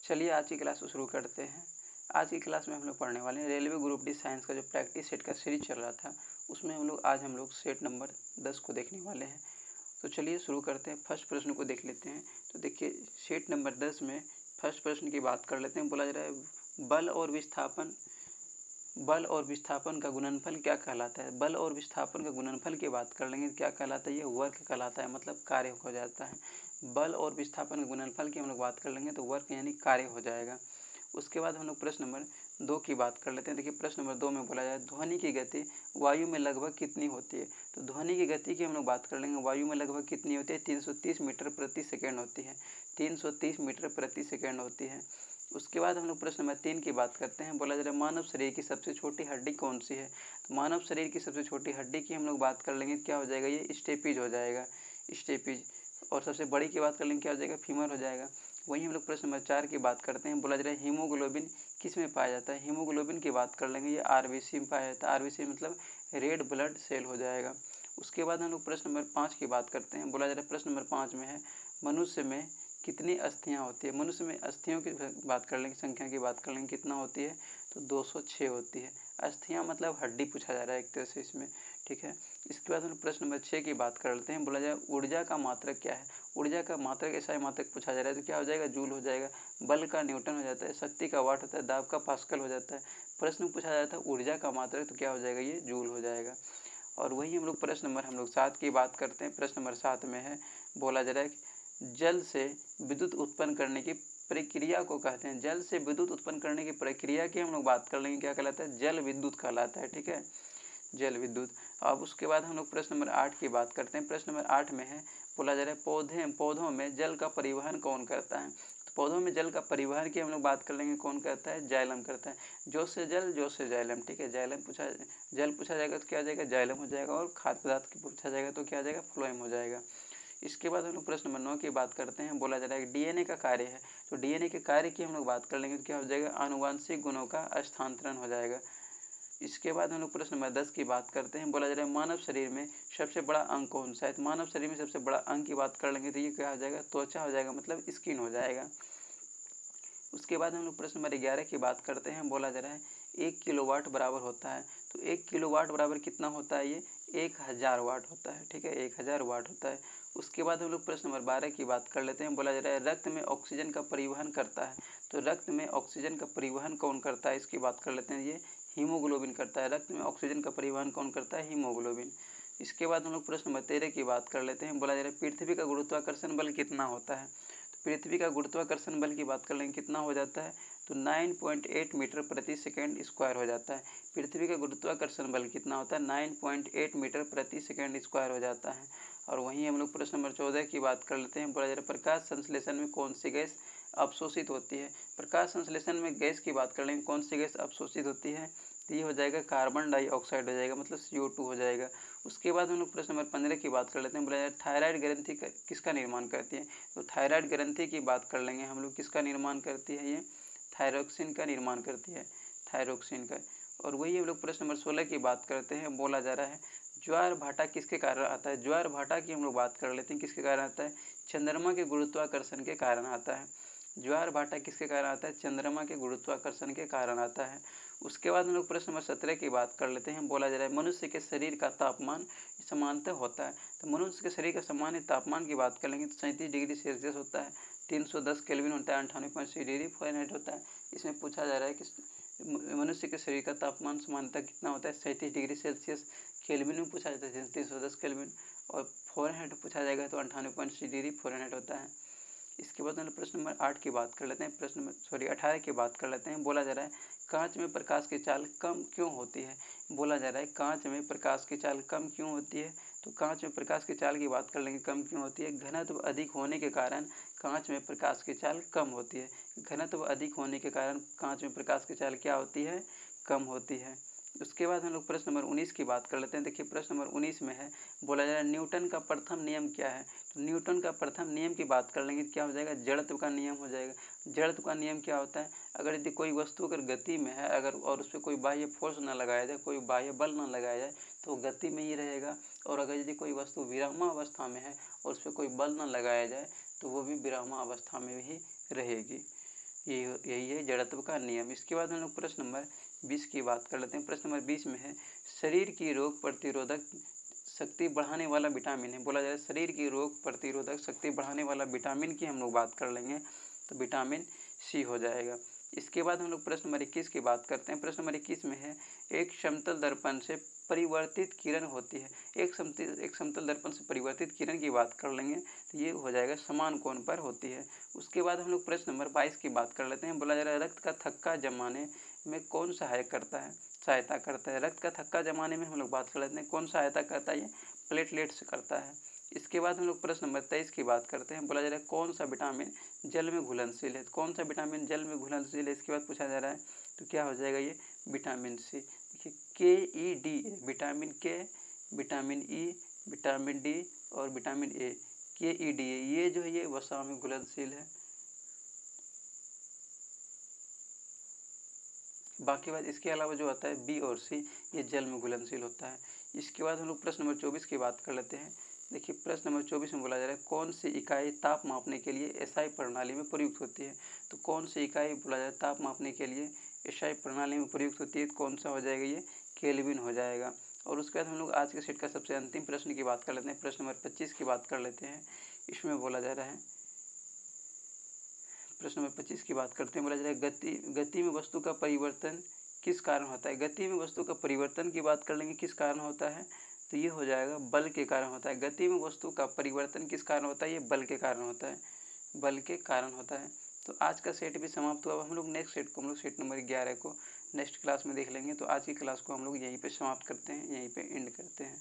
चलिए आज की क्लास को शुरू करते हैं। आज की क्लास में हम लोग पढ़ने वाले हैं रेलवे ग्रुप डी साइंस का जो प्रैक्टिस सेट का सीरीज चल रहा था, उसमें आज हम लोग सेट नंबर 10 को देखने वाले हैं। तो चलिए शुरू करते हैं। फर्स्ट प्रश्न को देख लेते हैं। तो देखिए सेट नंबर 10 में फर्स्ट प्रश्न की बात कर लेते हैं। बोला जा रहा है बल और विस्थापन का गुणनफल क्या कहलाता है। बल और विस्थापन का गुणनफल की बात कर लेंगे, क्या कहलाता है, ये वर्क कहलाता है, मतलब कार्य हो जाता है। बल और विस्थापन के गुणनफल की हम लोग बात कर लेंगे तो वर्क यानी कार्य हो जाएगा। उसके बाद हम लोग प्रश्न नंबर 2 की बात कर लेते हैं। देखिए प्रश्न नंबर 2 में बोला जाए ध्वनि की गति वायु में लगभग कितनी होती है। तो ध्वनि की गति की हम लोग बात कर लेंगे, वायु में लगभग कितनी होती है, 330 मीटर प्रति सेकेंड होती है। 330 मीटर प्रति सेकेंड होती है। उसके बाद हम लोग प्रश्न नंबर 3 की बात करते हैं। बोला जा रहा है मानव शरीर की सबसे छोटी हड्डी कौन सी है। तो मानव शरीर की सबसे छोटी हड्डी की हम लोग बात कर लेंगे, क्या हो जाएगा, ये स्टेपीज हो जाएगा, स्टेपीज। और सबसे बड़ी की बात कर लेंगे, क्या हो जाएगा, फीमर हो जाएगा। वहीं हम लोग प्रश्न नंबर 4 की बात करते हैं। बोला जा रहा है हीमोग्लोबिन किस में पाया जाता है। हीमोग्लोबिन की बात कर लेंगे, ये आरबीसी में पाया जाता है। आरबीसी मतलब रेड ब्लड सेल हो जाएगा। उसके बाद हम लोग प्रश्न नंबर 5 की बात करते हैं। बोला जा रहा है प्रश्न नंबर 5 में है मनुष्य में कितनी अस्थियां होती है। मनुष्य में अस्थियों की बात कर लेंगे, संख्या की बात कर लेंगे, कितना होती है, तो 206 होती है। अस्थियां मतलब हड्डी पूछा जा रहा है एक तरह से इसमें, ठीक है। इसके बाद हम प्रश्न नंबर 6 की बात कर लेते हैं। बोला जाए ऊर्जा का मात्रक क्या है। ऊर्जा का मात्रक ऐसा मात्रक पूछा जा रहा है तो क्या हो जाएगा, जूल हो जाएगा। बल का न्यूटन हो जाता है, शक्ति का वाट होता है, दाब का पास्कल हो जाता है। प्रश्न पूछा जाता है ऊर्जा का मात्रक तो क्या हो जाएगा, ये जूल हो जाएगा। और वही हम लोग प्रश्न नंबर 7 की बात करते हैं। प्रश्न नंबर 7 में है, बोला जा रहा है जल से विद्युत उत्पन्न करने की प्रक्रिया को कहते हैं। जल से विद्युत उत्पन्न करने की प्रक्रिया की हम लोग बात कर लेंगे, क्या कहलाता है, जल विद्युत कहलाता है, ठीक है, जल विद्युत। अब उसके बाद हम लोग प्रश्न नंबर 8 की बात करते हैं। प्रश्न नंबर 8 में है, बोला जा रहा है पौधों में जल का परिवहन कौन करता है। तो पौधों में जल का परिवहन की हम लोग बात कर लेंगे, कौन करता है, जाइलम करता है। जो से जल जो से जाइलम, ठीक है। जल पूछा जाएगा तो क्या आ जाएगा, जाइलम हो जाएगा। और खाद्य पदार्थ की पूछा जाएगा तो क्या आ जाएगा, फ्लोएम हो जाएगा। इसके बाद हम लोग प्रश्न नंबर 9 की बात करते हैं। बोला जा रहा है डीएनए का कार्य है। तो डीएनए के कार्य की हम लोग बात कर लेंगे तो क्या हो जाएगा, आनुवांशिक गुणों का स्थानांतरण हो जाएगा। इसके बाद हम लोग प्रश्न नंबर 10 की बात करते हैं। बोला जा रहा है मानव शरीर में सबसे बड़ा अंग कौन सा है। तो मानव शरीर में सबसे बड़ा अंग की बात कर लेंगे तो ये क्या हो जाएगा, त्वचा हो जाएगा, मतलब स्किन हो जाएगा। उसके बाद हम लोग प्रश्न नंबर 11 की बात करते हैं। बोला जा रहा है 1 किलोवाट बराबर होता है। तो 1 किलोवाट बराबर कितना होता है, ये 1000 वाट होता है, ठीक है, 1000 वाट होता है। उसके बाद हम लोग प्रश्न नंबर 12 की बात कर लेते हैं। बोला जा रहा है रक्त में ऑक्सीजन का परिवहन करता है। तो रक्त में ऑक्सीजन का परिवहन कौन करता है, इसकी बात कर लेते हैं, ये हीमोग्लोबिन करता है। रक्त में ऑक्सीजन का परिवहन कौन करता है, हीमोग्लोबिन। इसके बाद हम लोग प्रश्न नंबर 13 की बात कर लेते हैं। बोला जा रहा है पृथ्वी का गुरुत्वाकर्षण बल कितना होता है। पृथ्वी का गुरुत्वाकर्षण बल की बात कर लेंगे, कितना हो जाता है, तो 9.8 मीटर प्रति सेकेंड स्क्वायर हो जाता है। पृथ्वी का गुरुत्वाकर्षण बल कितना होता है, 9.8 मीटर प्रति सेकेंड स्क्वायर हो जाता है। और वहीं हम लोग प्रश्न नंबर 14 की बात कर लेते हैं। बोला जा रहा है प्रकाश संश्लेषण में कौन सी गैस अवशोषित होती है। प्रकाश संश्लेषण में गैस की बात कर लेंगे, कौन सी गैस अवशोषित होती है, तो ये हो जाएगा कार्बन डाइऑक्साइड हो जाएगा, मतलब CO2 हो जाएगा। उसके बाद हम लोग प्रश्न नंबर 15 की बात कर लेते हैं। बोला जा रहा है थायराइड ग्रंथि किसका निर्माण करती है। तो थायराइड ग्रंथि की बात कर लेंगे हम लोग, किसका निर्माण करती है, ये थायरोक्सिन का निर्माण करती है, थायरोक्सिन का। और वही हम लोग प्रश्न नंबर 16 की बात करते हैं। बोला जा रहा है ज्वार भाटा किसके कारण आता है। ज्वार भाटा की हम लोग बात कर लेते हैं, किसके कारण आता है, चंद्रमा के गुरुत्वाकर्षण के कारण आता है। ज्वार भाटा किसके कारण आता है, चंद्रमा के गुरुत्वाकर्षण के कारण आता है। उसके बाद हम लोग प्रश्न नंबर 17 की बात कर लेते हैं। बोला जा रहा है मनुष्य के शरीर का तापमान समानतः होता है। तो मनुष्य के शरीर का सामान्य तापमान की बात कर लेंगे तो 37 डिग्री सेल्सियस होता है, 310 केल्विन होता है, 98.6 डिग्री फ़ारेनहाइट होता है। इसमें पूछा जा रहा है कि मनुष्य के शरीर का तापमान सामान्यतः कितना होता है, 37 डिग्री सेल्सियस। केल्विन में पूछा जाता है 310 केल्विन, और फ़ारेनहाइट पूछा जाएगा तो 98.6 डिग्री फ़ारेनहाइट होता है। इसके बाद हम प्रश्न नंबर 8 की बात कर लेते हैं। 18 की बात कर लेते हैं। बोला जा रहा है कांच में प्रकाश की चाल कम क्यों होती है। बोला जा रहा है कांच में प्रकाश की चाल कम क्यों होती है। तो कांच में प्रकाश की चाल की बात कर लेंगे, कम क्यों होती है, घनत्व अधिक होने के कारण कांच में प्रकाश की चाल कम होती है। घनत्व अधिक होने के कारण कांच में प्रकाश की चाल क्या होती है, कम होती है। उसके बाद हम लोग प्रश्न नंबर 19 की बात कर लेते हैं। देखिए प्रश्न नंबर 19 में है, बोला जा रहा है न्यूटन का प्रथम नियम क्या है। तो न्यूटन का प्रथम नियम की बात कर लेंगे, क्या हो जाएगा, जड़त्व का नियम हो जाएगा। जड़त्व का नियम क्या होता है, अगर यदि कोई वस्तु अगर गति में है, अगर और उस पर कोई बाह्य फोर्स ना लगाया जाए, कोई बाह्य बल ना लगाया जाए तो गति में ही रहेगा। और अगर यदि कोई वस्तु विरामावस्था में है और उस पर कोई बल ना लगाया जाए तो वो भी विरामावस्था में ही रहेगी। यही है जड़त्व का नियम। इसके बाद हम लोग प्रश्न नंबर 20 की बात कर लेते हैं। प्रश्न नंबर 20 में है शरीर की रोग प्रतिरोधक शक्ति बढ़ाने वाला विटामिन है। बोला जाए शरीर की रोग प्रतिरोधक शक्ति बढ़ाने वाला विटामिन की हम लोग बात कर लेंगे तो विटामिन सी हो जाएगा। इसके बाद हम लोग प्रश्न नंबर 21 की बात करते हैं। प्रश्न नंबर 21 में है एक समतल दर्पण से परिवर्तित किरण होती है। एक समतल दर्पण से परिवर्तित किरण की बात कर लेंगे तो ये हो जाएगा समान कोण पर होती है। उसके बाद हम लोग प्रश्न नंबर 22 की बात कर लेते हैं। बोला जा रहा है रक्त का थक्का जमाने में कौन सहायता करता है। रक्त का थक्का जमाने में हम लोग बात कर लेते हैं कौन सहायता करता है, ये प्लेटलेट्स करता है। इसके बाद हम लोग प्रश्न नंबर 23 की बात करते हैं। बोला जा रहा है कौन सा विटामिन जल में घुलनशील है। कौन सा विटामिन जल में घुलनशील है, इसके बाद पूछा जा रहा है तो क्या हो जाएगा, ये विटामिन सी। देखिए KED vitamin K, vitamin E, vitamin D और विटामिन ए, KED ये जो है ये वसा में घुलनशील है। बाकी बात इसके अलावा जो आता है बी और सी ये जल में घुलनशील होता है। इसके बाद हम लोग प्रश्न नंबर 24 की बात कर लेते हैं। देखिए प्रश्न नंबर 24 में बोला जा रहा है कौन सी इकाई ताप मापने के लिए SI प्रणाली में प्रयुक्त होती है। तो कौन सी इकाई बोला जाए ताप मापने के लिए SI प्रणाली में प्रयुक्त होती है, कौन सा हो जाएगा, ये केल्विन हो जाएगा। और उसके बाद हम लोग आज के सेट का सबसे अंतिम प्रश्न की बात कर लेते हैं। प्रश्न नंबर 25 की बात कर लेते हैं। इसमें बोला जा रहा है प्रश्न नंबर 25 की बात करते हैं। बोला जा रहा है गति में वस्तु का परिवर्तन किस कारण होता है। गति में वस्तु का परिवर्तन की बात कर लेंगे किस कारण होता है तो ये हो जाएगा बल के कारण होता है। गति में वस्तु का परिवर्तन किस कारण होता है, ये बल के कारण होता है, बल के कारण होता है। तो आज का सेट भी समाप्त हुआ। अब हम लोग नेक्स्ट सेट को हम लोग सेट नंबर 11 को नेक्स्ट क्लास में देख लेंगे। तो आज की क्लास को हम लोग यहीं पे समाप्त करते हैं, यहीं पे एंड करते हैं।